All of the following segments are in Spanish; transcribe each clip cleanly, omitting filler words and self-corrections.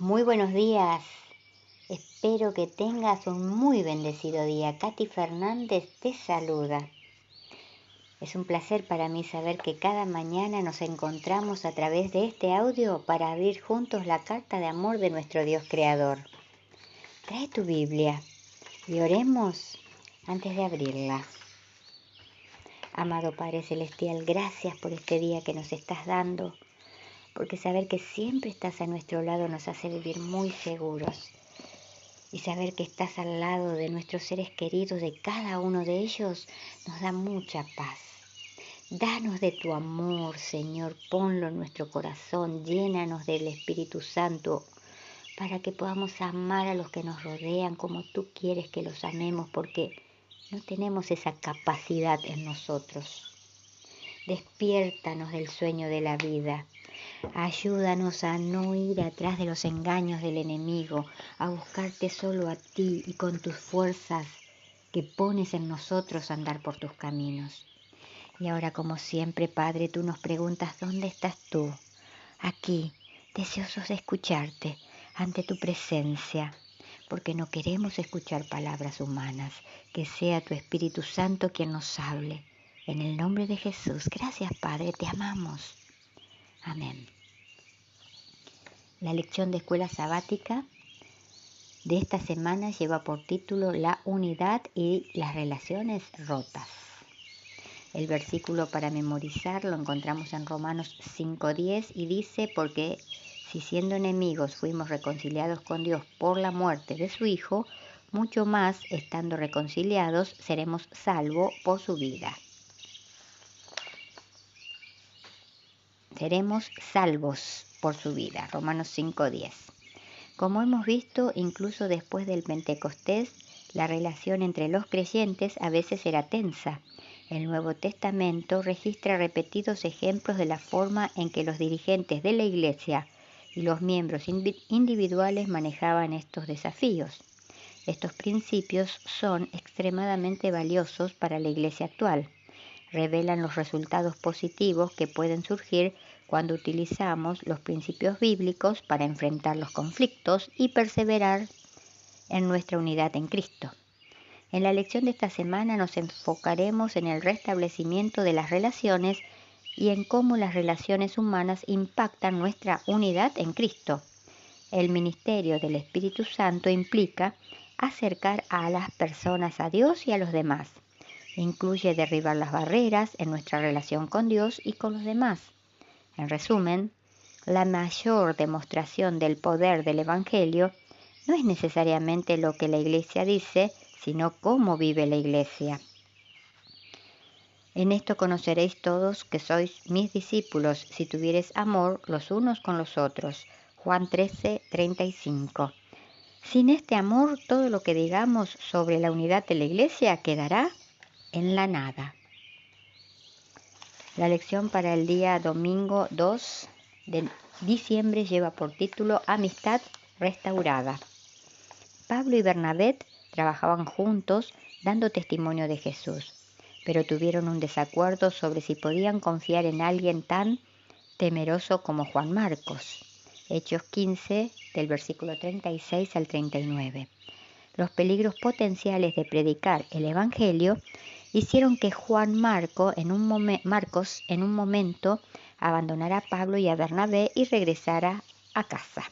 Muy buenos días. Espero que tengas un muy bendecido día. Katy Fernández te saluda. Es un placer para mí saber que cada mañana nos encontramos a través de este audio para abrir juntos la carta de amor de nuestro Dios Creador. Trae tu Biblia y oremos antes de abrirla. Amado Padre Celestial, gracias por este día que nos estás dando, porque saber que siempre estás a nuestro lado nos hace vivir muy seguros. Y saber que estás al lado de nuestros seres queridos, de cada uno de ellos, nos da mucha paz. Danos de tu amor, Señor, ponlo en nuestro corazón, llénanos del Espíritu Santo, para que podamos amar a los que nos rodean como tú quieres que los amemos, porque no tenemos esa capacidad en nosotros. Despiértanos del sueño de la vida. Ayúdanos a no ir atrás de los engaños del enemigo, a buscarte solo a ti y con tus fuerzas que pones en nosotros a andar por tus caminos. Y ahora, como siempre, Padre, tú nos preguntas, ¿dónde estás tú? Aquí, deseosos de escucharte ante tu presencia, porque no queremos escuchar palabras humanas, que sea tu Espíritu Santo quien nos hable. En el nombre de Jesús, gracias Padre, te amamos. Amén. La lección de escuela sabática de esta semana lleva por título La unidad y las relaciones rotas. El versículo para memorizar lo encontramos en Romanos 5:10 y dice: porque si siendo enemigos fuimos reconciliados con Dios por la muerte de su Hijo, mucho más, estando reconciliados, seremos salvos por su vida. Seremos salvos por su vida. Romanos 5:10. Como hemos visto, incluso después del Pentecostés, la relación entre los creyentes a veces era tensa. El Nuevo Testamento registra repetidos ejemplos de la forma en que los dirigentes de la Iglesia y los miembros individuales manejaban estos desafíos. Estos principios son extremadamente valiosos para la Iglesia actual. Revelan los resultados positivos que pueden surgir cuando utilizamos los principios bíblicos para enfrentar los conflictos y perseverar en nuestra unidad en Cristo. En la lección de esta semana nos enfocaremos en el restablecimiento de las relaciones y en cómo las relaciones humanas impactan nuestra unidad en Cristo. El ministerio del Espíritu Santo implica acercar a las personas a Dios y a los demás. Incluye derribar las barreras en nuestra relación con Dios y con los demás. En resumen, la mayor demostración del poder del Evangelio no es necesariamente lo que la Iglesia dice, sino cómo vive la Iglesia. En esto conoceréis todos que sois mis discípulos, si tuviereis amor los unos con los otros. Juan 13:35. Sin este amor, todo lo que digamos sobre la unidad de la Iglesia quedará en la nada. La lección para el día domingo 2 de diciembre lleva por título Amistad restaurada. Pablo y Bernabé trabajaban juntos dando testimonio de Jesús, pero tuvieron un desacuerdo sobre si podían confiar en alguien tan temeroso como Juan Marcos. Hechos 15, del versículo 36 al 39. Los peligros potenciales de predicar el Evangelio hicieron que Marcos en un momento abandonara a Pablo y a Bernabé y regresara a casa.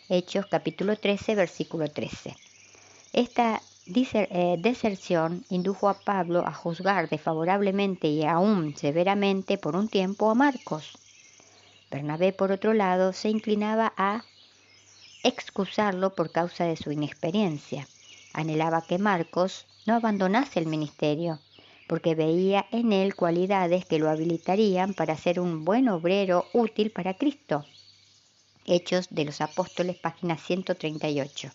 Hechos capítulo 13, versículo 13. Esta deserción indujo a Pablo a juzgar desfavorablemente y aún severamente por un tiempo a Marcos. Bernabé, por otro lado, se inclinaba a excusarlo por causa de su inexperiencia. Anhelaba que Marcos no abandonase el ministerio, porque veía en él cualidades que lo habilitarían para ser un buen obrero útil para Cristo. Hechos de los Apóstoles, página 138.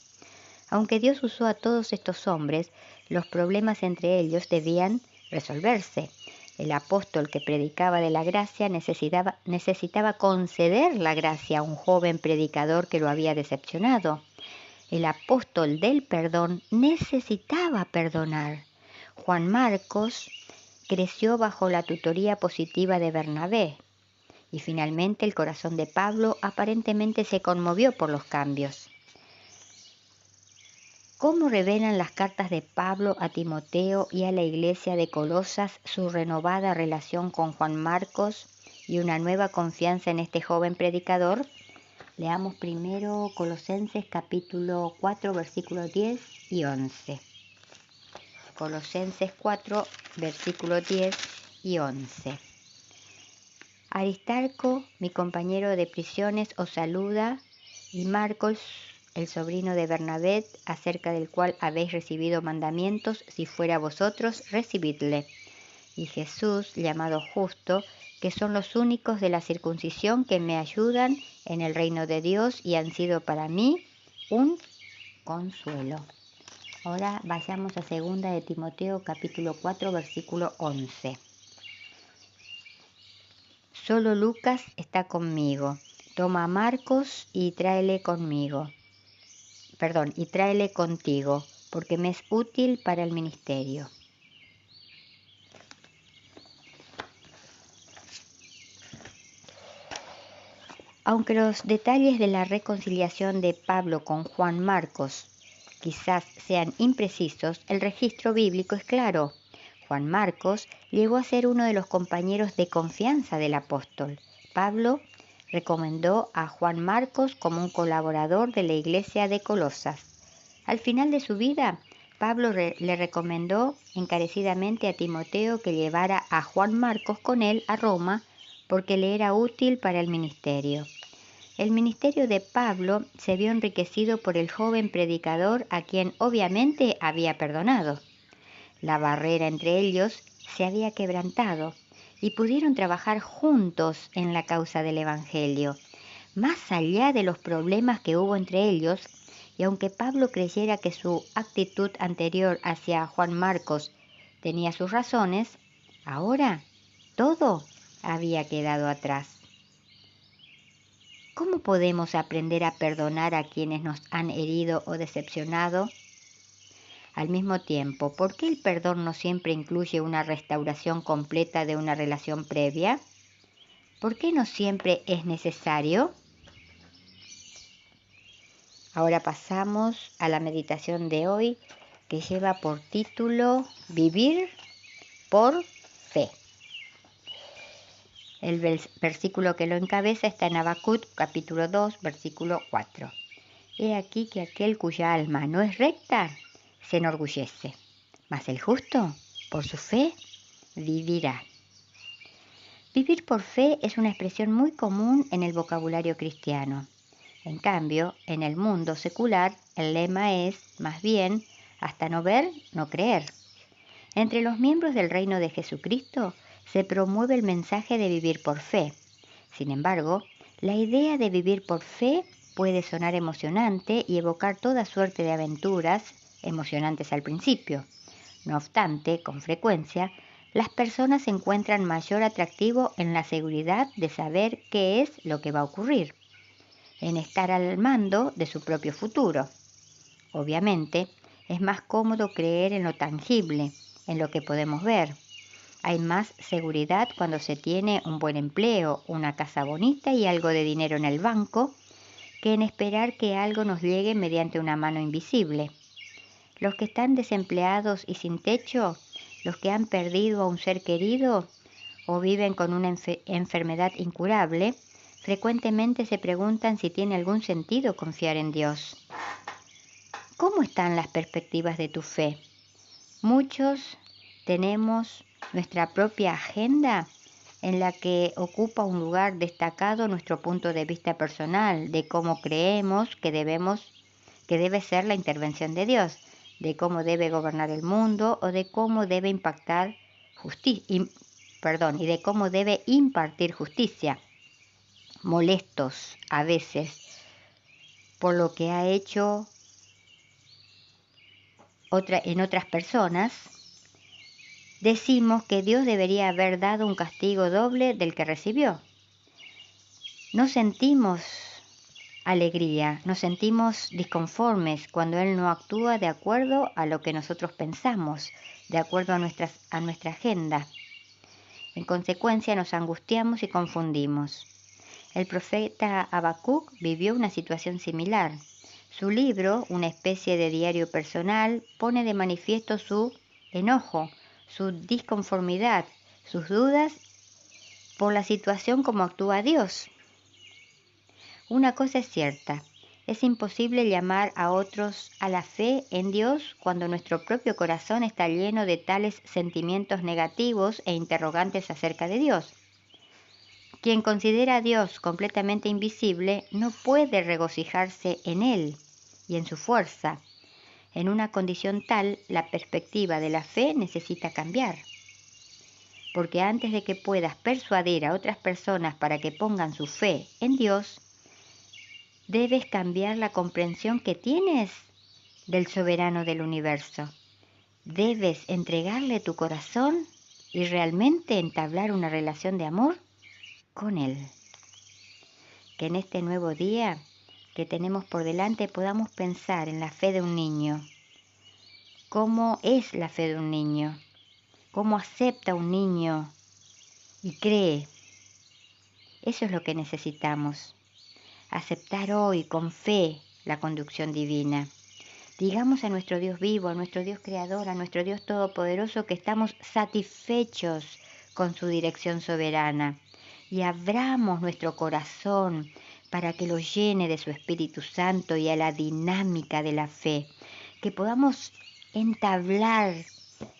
Aunque Dios usó a todos estos hombres, los problemas entre ellos debían resolverse. El apóstol que predicaba de la gracia necesitaba conceder la gracia a un joven predicador que lo había decepcionado. El apóstol del perdón necesitaba perdonar. Juan Marcos creció bajo la tutoría positiva de Bernabé Y finalmente el corazón de Pablo aparentemente se conmovió por los cambios. ¿Cómo revelan las cartas de Pablo a Timoteo y a la iglesia de Colosas su renovada relación con Juan Marcos y una nueva confianza en este joven predicador? Leamos primero Colosenses capítulo 4, versículos 10 y 11. Colosenses 4, versículos 10 y 11. Aristarco, mi compañero de prisiones, os saluda, y Marcos, el sobrino de Bernabé, acerca del cual habéis recibido mandamientos, si fuera vosotros, recibidle. Y Jesús, llamado Justo, que son los únicos de la circuncisión que me ayudan en el reino de Dios y han sido para mí un consuelo. Ahora vayamos a 2 de Timoteo capítulo 4, versículo 11. Solo Lucas está conmigo. Toma a Marcos y tráele contigo, porque me es útil para el ministerio. Aunque los detalles de la reconciliación de Pablo con Juan Marcos quizás sean imprecisos, el registro bíblico es claro. Juan Marcos llegó a ser uno de los compañeros de confianza del apóstol. Pablo recomendó a Juan Marcos como un colaborador de la iglesia de Colosas. Al final de su vida, Pablo le recomendó encarecidamente a Timoteo que llevara a Juan Marcos con él a Roma porque le era útil para el ministerio. El ministerio de Pablo se vio enriquecido por el joven predicador a quien obviamente había perdonado. La barrera entre ellos se había quebrantado y pudieron trabajar juntos en la causa del Evangelio, más allá de los problemas que hubo entre ellos, y aunque Pablo creyera que su actitud anterior hacia Juan Marcos tenía sus razones, ahora todo había quedado atrás. ¿Cómo podemos aprender a perdonar a quienes nos han herido o decepcionado? Al mismo tiempo, ¿por qué el perdón no siempre incluye una restauración completa de una relación previa? ¿Por qué no siempre es necesario? Ahora pasamos a la meditación de hoy, que lleva por título Vivir por fe. El versículo que lo encabeza está en Habacuc, capítulo 2, versículo 4. He aquí que aquel cuya alma no es recta se enorgullece, mas el justo, por su fe, vivirá. Vivir por fe es una expresión muy común en el vocabulario cristiano. En cambio, en el mundo secular, el lema es, más bien, hasta no ver, no creer. Entre los miembros del reino de Jesucristo se promueve el mensaje de vivir por fe. Sin embargo, la idea de vivir por fe puede sonar emocionante y evocar toda suerte de aventuras, emocionantes al principio. No obstante, con frecuencia, las personas encuentran mayor atractivo en la seguridad de saber qué es lo que va a ocurrir, en estar al mando de su propio futuro. Obviamente, es más cómodo creer en lo tangible, en lo que podemos ver. Hay más seguridad cuando se tiene un buen empleo, una casa bonita y algo de dinero en el banco, que en esperar que algo nos llegue mediante una mano invisible. Los que están desempleados y sin techo, los que han perdido a un ser querido o viven con una enfermedad incurable, frecuentemente se preguntan si tiene algún sentido confiar en Dios. ¿Cómo están las perspectivas de tu fe? Muchos tenemos nuestra propia agenda en la que ocupa un lugar destacado nuestro punto de vista personal de cómo creemos que debe ser la intervención de Dios, de cómo debe gobernar el mundo o de cómo debe y de cómo debe impartir justicia. Molestos a veces por lo que ha hecho en otras personas, decimos que Dios debería haber dado un castigo doble del que recibió. No sentimos alegría, nos sentimos disconformes cuando Él no actúa de acuerdo a lo que nosotros pensamos, de acuerdo a nuestra agenda. En consecuencia nos angustiamos y confundimos. El profeta Habacuc vivió una situación similar. Su libro, una especie de diario personal, pone de manifiesto su enojo, su disconformidad, sus dudas por la situación como actúa Dios. Una cosa es cierta, es imposible llamar a otros a la fe en Dios cuando nuestro propio corazón está lleno de tales sentimientos negativos e interrogantes acerca de Dios. Quien considera a Dios completamente invisible no puede regocijarse en Él y en su fuerza. En una condición tal, la perspectiva de la fe necesita cambiar. Porque antes de que puedas persuadir a otras personas para que pongan su fe en Dios, debes cambiar la comprensión que tienes del soberano del universo. Debes entregarle tu corazón y realmente entablar una relación de amor con Él. Que en este nuevo día que tenemos por delante podamos pensar en la fe de un niño. ¿Cómo es la fe de un niño? ¿Cómo acepta un niño y cree? Eso es lo que necesitamos. Aceptar hoy con fe la conducción divina. Digamos a nuestro Dios vivo, a nuestro Dios creador, a nuestro Dios todopoderoso que estamos satisfechos con su dirección soberana y abramos nuestro corazón para que lo llene de su Espíritu Santo y a la dinámica de la fe, que podamos entablar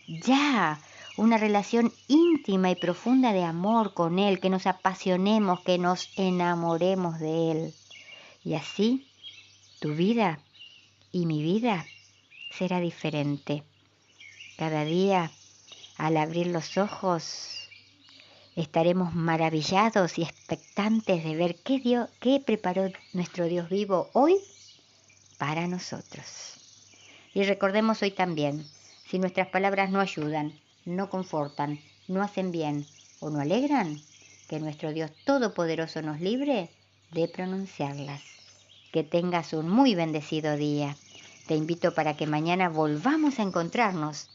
ya una relación íntima y profunda de amor con Él, que nos apasionemos, que nos enamoremos de Él. Y así tu vida y mi vida será diferente. Cada día, al abrir los ojos, estaremos maravillados y expectantes de ver qué preparó nuestro Dios vivo hoy para nosotros. Y recordemos hoy también, si nuestras palabras no ayudan, no confortan, no hacen bien o no alegran, que nuestro Dios Todopoderoso nos libre de pronunciarlas. Que tengas un muy bendecido día. Te invito para que mañana volvamos a encontrarnos,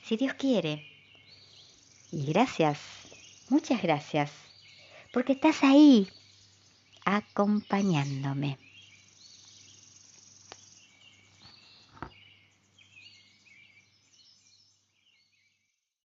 si Dios quiere. Y gracias, muchas gracias, porque estás ahí acompañándome.